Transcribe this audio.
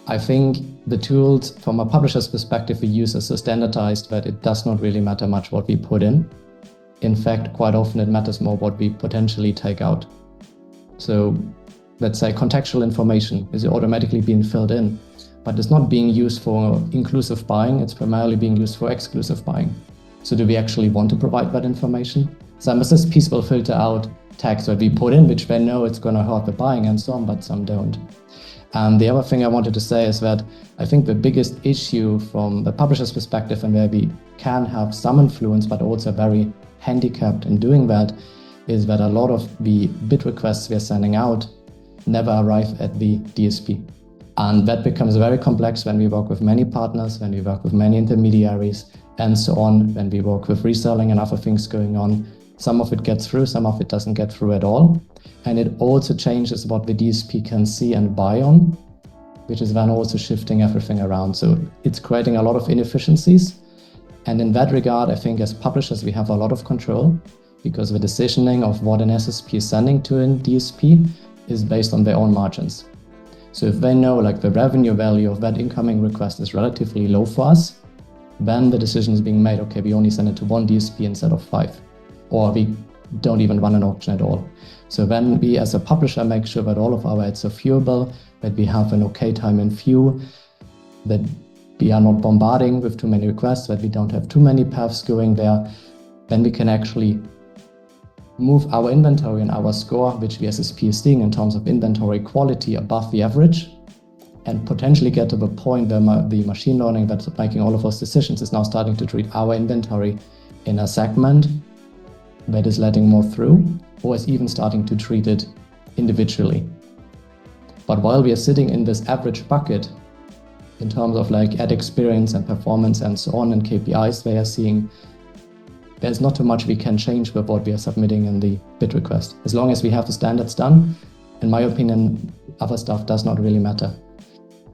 I think the tools from a publisher's perspective we use are so standardized that it does not really matter much what we put in. In fact, quite often it matters more what we potentially take out. So let's say contextual information is automatically being filled in, but it's not being used for inclusive buying, it's primarily being used for exclusive buying. So do we actually want to provide that information? Some SSPs will filter out tags that we put in, which they know it's going to hurt the buying and so on, but some don't. And the other thing I wanted to say is that I think the biggest issue from the publisher's perspective, and where we can have some influence, but also very handicapped in doing that, is that a lot of the bid requests we are sending out never arrive at the DSP. And that becomes very complex when we work with many partners, when we work with many intermediaries, and so on, when we work with reselling and other things going on. Some of it gets through, some of it doesn't get through at all. And it also changes what the DSP can see and buy on, which is then also shifting everything around. So it's creating a lot of inefficiencies. And in that regard, I think as publishers, we have a lot of control because the decisioning of what an SSP is sending to a DSP is based on their own margins. So if they know like the revenue value of that incoming request is relatively low for us, then the decision is being made, okay, we only send it to one DSP instead of 5, or we don't even run an auction at all. So then we as a publisher make sure that all of our ads are viewable, that we have an okay time in view, that we are not bombarding with too many requests, that we don't have too many paths going there. Then we can actually move our inventory and our score, which the SSP is seeing in terms of inventory quality, above the average, and potentially get to the point where the machine learning that's making all of those decisions is now starting to treat our inventory in a segment that is letting more through, or is even starting to treat it individually. But while we are sitting in this average bucket, in terms of like ad experience and performance and so on, and KPIs they are seeing, there's not too much we can change with what we are submitting in the bid request. As long as we have the standards done, in my opinion, other stuff does not really matter.